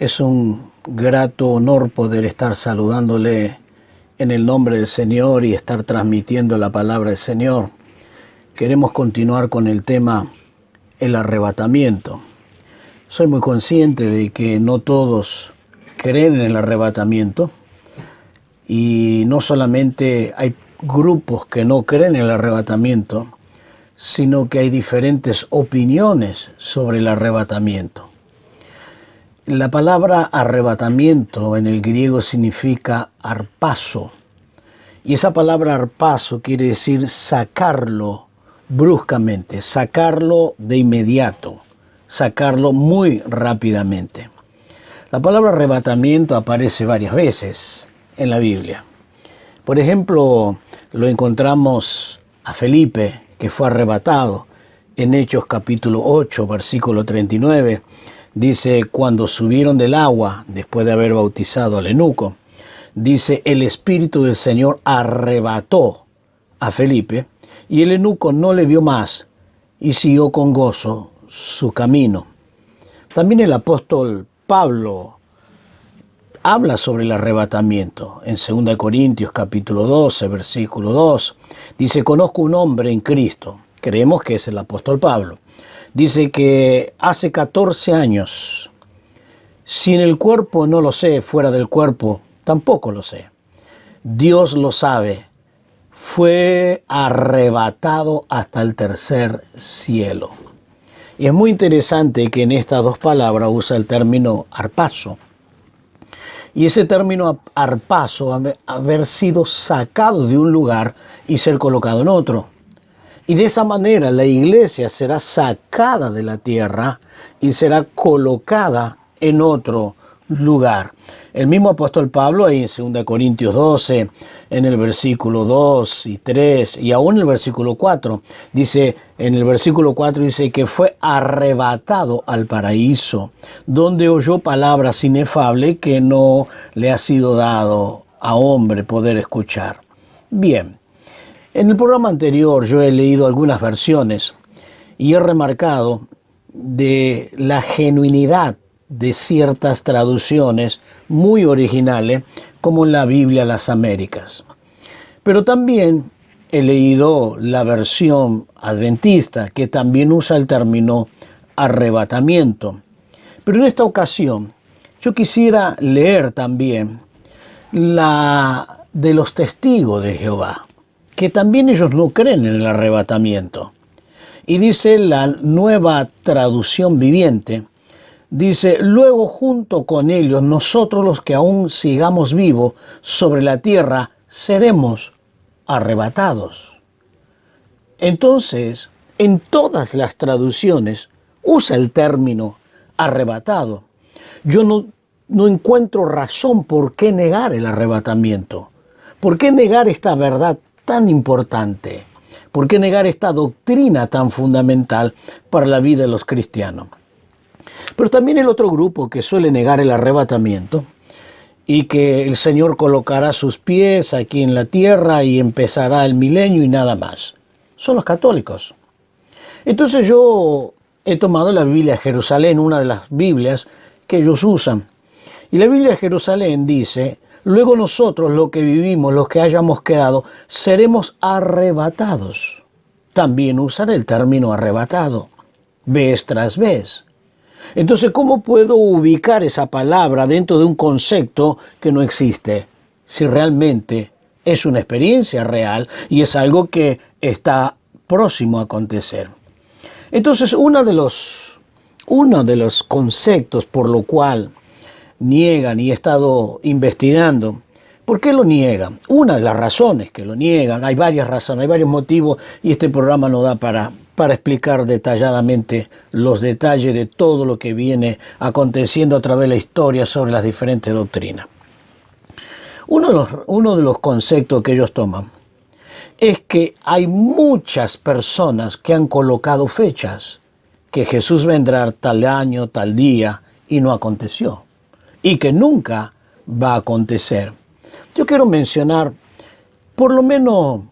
Es un grato honor poder estar saludándole en el nombre del Señor y estar transmitiendo la palabra del Señor. Queremos continuar con el tema el arrebatamiento. Soy muy consciente de que no todos creen en el arrebatamiento y no solamente hay grupos que no creen en el arrebatamiento, sino que hay diferentes opiniones sobre el arrebatamiento. La palabra arrebatamiento en el griego significa harpazo, y esa palabra harpazo quiere decir sacarlo bruscamente, sacarlo de inmediato, sacarlo muy rápidamente. La palabra arrebatamiento aparece varias veces en la Biblia. Por ejemplo, lo encontramos a Felipe, que fue arrebatado en Hechos capítulo 8, versículo 39. Dice, cuando subieron del agua, después de haber bautizado al eunuco, dice, el Espíritu del Señor arrebató a Felipe, y el eunuco no le vio más, y siguió con gozo su camino. También el apóstol Pablo habla sobre el arrebatamiento. En 2 Corintios capítulo 12, versículo 2, dice, conozco un hombre en Cristo. Creemos que es el apóstol Pablo. Dice que hace 14 años, si en el cuerpo no lo sé, fuera del cuerpo tampoco lo sé. Dios lo sabe. Fue arrebatado hasta el tercer cielo. Y es muy interesante que en estas dos palabras usa el término harpazo. Y ese término harpazo, haber sido sacado de un lugar y ser colocado en otro. Y de esa manera la iglesia será sacada de la tierra y será colocada en otro lugar. El mismo apóstol Pablo ahí en 2 Corintios 12, en el versículo 2 y 3 y aún en el versículo 4, dice, en el versículo 4 dice que fue arrebatado al paraíso, donde oyó palabras inefables que no le ha sido dado a hombre poder escuchar. Bien. En el programa anterior yo he leído algunas versiones y he remarcado de la genuinidad de ciertas traducciones muy originales, como en la Biblia Las Américas. Pero también he leído la versión adventista, que también usa el término arrebatamiento. Pero en esta ocasión yo quisiera leer también la de los testigos de Jehová, que también ellos no creen en el arrebatamiento. Y dice la Nueva Traducción Viviente, dice, luego junto con ellos nosotros los que aún sigamos vivos sobre la tierra seremos arrebatados. Entonces, en todas las traducciones usa el término arrebatado. Yo no encuentro razón por qué negar el arrebatamiento. ¿Por qué negar esta verdad tan importante? ¿Por qué negar esta doctrina tan fundamental para la vida de los cristianos? Pero también el otro grupo que suele negar el arrebatamiento y que el Señor colocará sus pies aquí en la tierra y empezará el milenio y nada más, son los católicos. Entonces yo he tomado la Biblia de Jerusalén, una de las Biblias que ellos usan. Y la Biblia de Jerusalén dice, luego nosotros, los que vivimos, los que hayamos quedado, seremos arrebatados. También usan el término arrebatado, vez tras vez. Entonces, ¿cómo puedo ubicar esa palabra dentro de un concepto que no existe? Si realmente es una experiencia real y es algo que está próximo a acontecer. Entonces, uno de los conceptos por lo cual niegan, y he estado investigando, ¿por qué lo niegan? Una de las razones que lo niegan, hay varias razones, hay varios motivos, y este programa no da para explicar detalladamente los detalles de todo lo que viene aconteciendo a través de la historia sobre las diferentes doctrinas. Uno de los conceptos que ellos toman es que hay muchas personas que han colocado fechas, que Jesús vendrá tal año, tal día, y no aconteció, y que nunca va a acontecer. Yo quiero mencionar por lo menos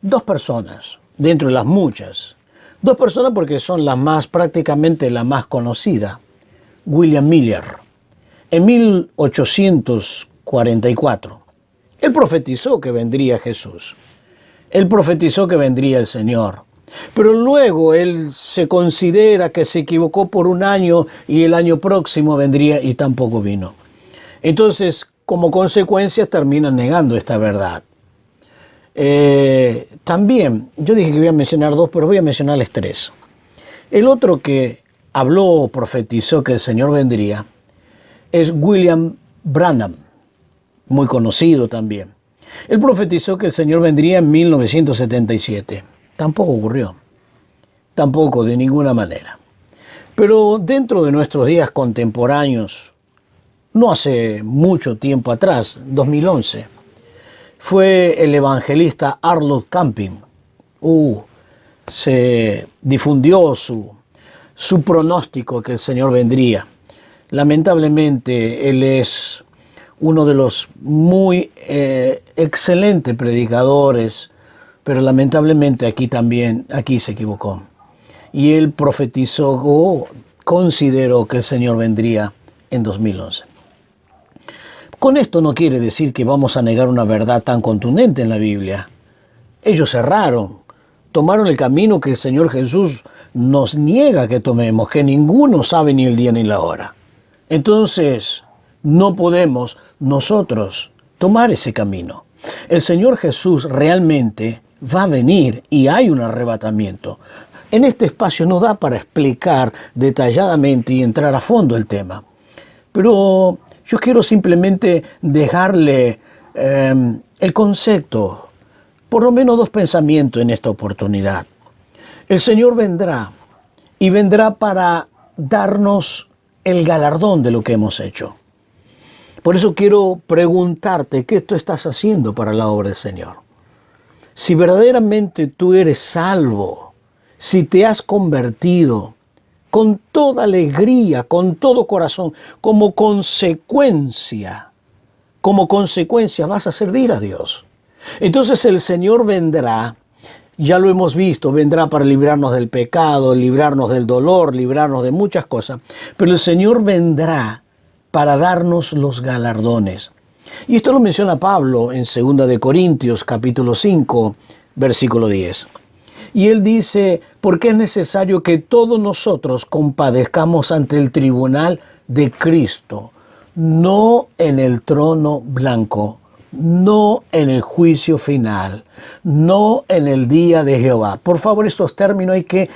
dos personas, dentro de las muchas. Dos personas porque son prácticamente la más conocida. William Miller. en 1844. Él profetizó que vendría Jesús. Él profetizó que vendría el Señor. Pero luego él se considera que se equivocó por un año y el año próximo vendría y tampoco vino. Entonces, como consecuencia, terminan negando esta verdad. También, yo dije que iba a mencionar dos, pero voy a mencionarles tres. El otro que habló o profetizó que el Señor vendría es William Branham, muy conocido también. Él profetizó que el Señor vendría en 1977. Tampoco ocurrió. Tampoco, de ninguna manera. Pero dentro de nuestros días contemporáneos, no hace mucho tiempo atrás, 2011, fue el evangelista Arnold Camping. Se difundió su pronóstico que el Señor vendría. Lamentablemente, él es uno de los muy excelentes predicadores, pero lamentablemente aquí se equivocó. Y él profetizó o consideró que el Señor vendría en 2011. Con esto no quiere decir que vamos a negar una verdad tan contundente en la Biblia. Ellos erraron, tomaron el camino que el Señor Jesús nos niega que tomemos, que ninguno sabe ni el día ni la hora. Entonces, no podemos nosotros tomar ese camino. El Señor Jesús realmente va a venir y hay un arrebatamiento. En este espacio no da para explicar detalladamente y entrar a fondo el tema. Pero yo quiero simplemente dejarle el concepto, por lo menos dos pensamientos en esta oportunidad. El Señor vendrá y vendrá para darnos el galardón de lo que hemos hecho. Por eso quiero preguntarte, ¿qué tú estás haciendo para la obra del Señor? Si verdaderamente tú eres salvo, si te has convertido con toda alegría, con todo corazón, como consecuencia vas a servir a Dios. Entonces el Señor vendrá, ya lo hemos visto, vendrá para librarnos del pecado, librarnos del dolor, librarnos de muchas cosas, pero el Señor vendrá para darnos los galardones. Y esto lo menciona Pablo en 2 de Corintios, capítulo 5, versículo 10. Y él dice, porque es necesario que todos nosotros compadezcamos ante el tribunal de Cristo, no en el trono blanco, no en el juicio final, no en el día de Jehová. Por favor, estos términos hay que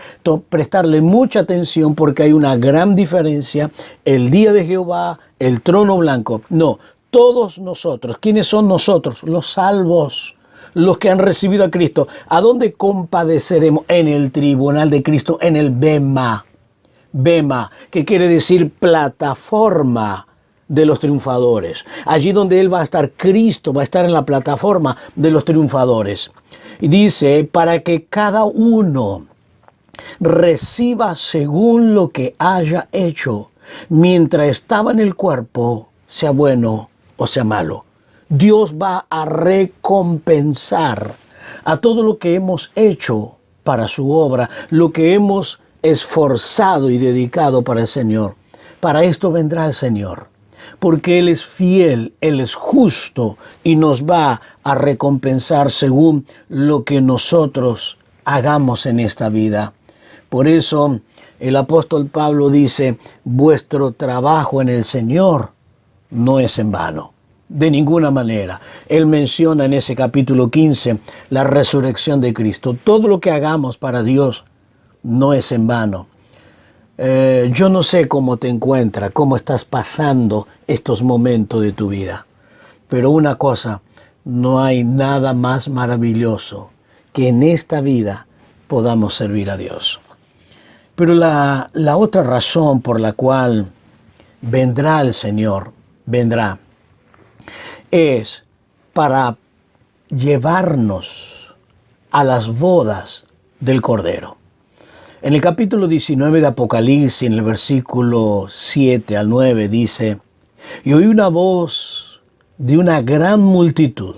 prestarle mucha atención porque hay una gran diferencia. El día de Jehová, el trono blanco. No, todos nosotros. ¿Quiénes son nosotros? Los salvos, los que han recibido a Cristo. ¿A dónde compadeceremos? En el tribunal de Cristo, en el Bema. Bema, que quiere decir plataforma de los triunfadores. Allí donde Él va a estar, Cristo va a estar en la plataforma de los triunfadores. Y dice, para que cada uno reciba según lo que haya hecho, mientras estaba en el cuerpo, sea bueno o sea malo. Dios va a recompensar a todo lo que hemos hecho para su obra, lo que hemos esforzado y dedicado para el Señor. Para esto vendrá el Señor, porque Él es fiel, Él es justo y nos va a recompensar según lo que nosotros hagamos en esta vida. Por eso el apóstol Pablo dice, vuestro trabajo en el Señor no es en vano. De ninguna manera. Él menciona en ese capítulo 15 la resurrección de Cristo. Todo lo que hagamos para Dios no es en vano. Yo no sé cómo te encuentras, cómo estás pasando estos momentos de tu vida. Pero una cosa, no hay nada más maravilloso que en esta vida podamos servir a Dios. Pero la otra razón por la cual vendrá el Señor, es para llevarnos a las bodas del Cordero. En el capítulo 19 de Apocalipsis, en el versículo 7 al 9, dice, y oí una voz de una gran multitud,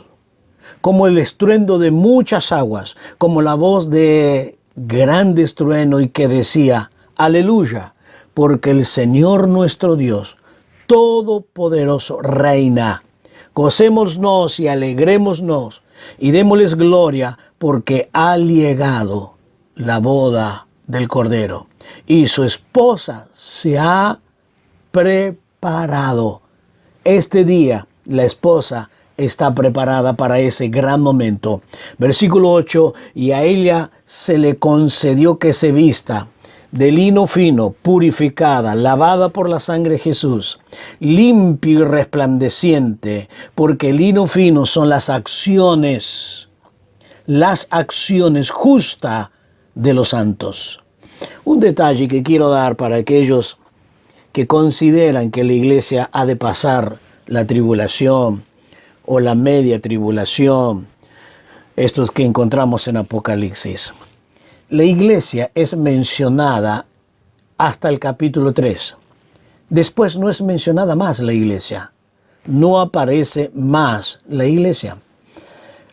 como el estruendo de muchas aguas, como la voz de grande estruendo, y que decía, aleluya, porque el Señor nuestro Dios Todopoderoso reina. Gocémonos y alegrémonos y démosles gloria porque ha llegado la boda del Cordero y su esposa se ha preparado. Este día la esposa está preparada para ese gran momento. Versículo 8, y a ella se le concedió que se vista de lino fino, purificada, lavada por la sangre de Jesús, limpio y resplandeciente, porque el lino fino son las acciones justas de los santos. Un detalle que quiero dar para aquellos que consideran que la iglesia ha de pasar la tribulación o la media tribulación, estos que encontramos en Apocalipsis. La iglesia es mencionada hasta el capítulo 3. Después no es mencionada más la iglesia. No aparece más la iglesia.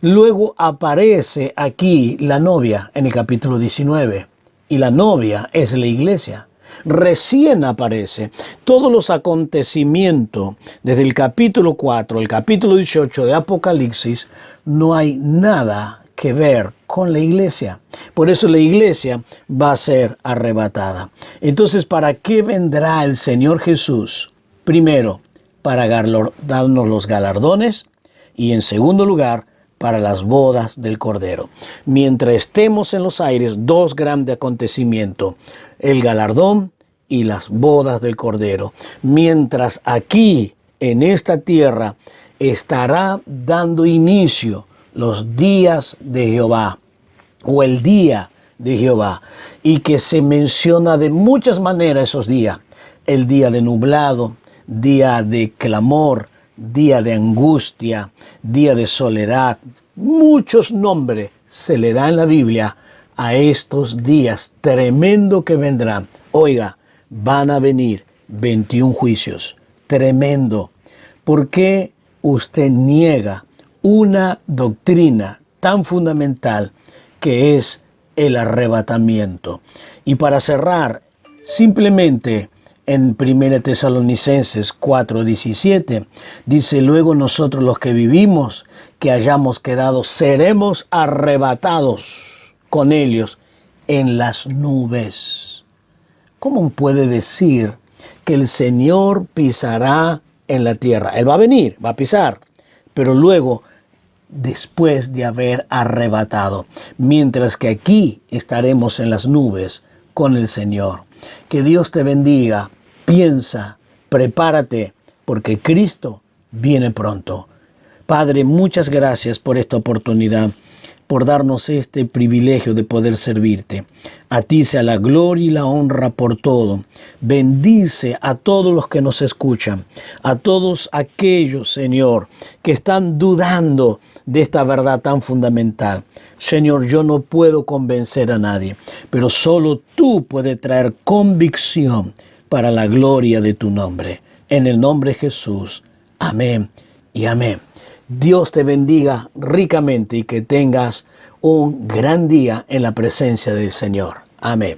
Luego aparece aquí la novia en el capítulo 19. Y la novia es la iglesia. Recién aparece. Todos los acontecimientos desde el capítulo 4 al capítulo 18 de Apocalipsis, no hay nada que ver con la iglesia. Por eso la iglesia va a ser arrebatada. Entonces, ¿para qué vendrá el Señor Jesús? Primero, para darnos los galardones y en segundo lugar, para las bodas del Cordero. Mientras estemos en los aires, dos grandes acontecimientos, el galardón y las bodas del Cordero. Mientras aquí, en esta tierra, estará dando inicio los días de Jehová, o el día de Jehová, y que se menciona de muchas maneras esos días. El día de nublado, día de clamor, día de angustia, día de soledad. Muchos nombres se le da en la Biblia a estos días tremendo que vendrán. Oiga, van a venir 21 juicios. Tremendo. ¿Por qué usted niega una doctrina tan fundamental que es el arrebatamiento? Y para cerrar, simplemente en 1 Tesalonicenses 4:17, dice, luego nosotros los que vivimos, que hayamos quedado, seremos arrebatados con ellos en las nubes. ¿Cómo puede decir que el Señor pisará en la tierra? Él va a venir, va a pisar, pero luego, después de haber arrebatado, mientras que aquí estaremos en las nubes con el Señor. Que Dios te bendiga. Piensa, prepárate, porque Cristo viene pronto. Padre, muchas gracias por esta oportunidad, por darnos este privilegio de poder servirte. A ti sea la gloria y la honra por todo. Bendice a todos los que nos escuchan, a todos aquellos, Señor, que están dudando de esta verdad tan fundamental. Señor, yo no puedo convencer a nadie, pero solo tú puedes traer convicción para la gloria de tu nombre. En el nombre de Jesús. Amén y amén. Dios te bendiga ricamente y que tengas un gran día en la presencia del Señor. Amén.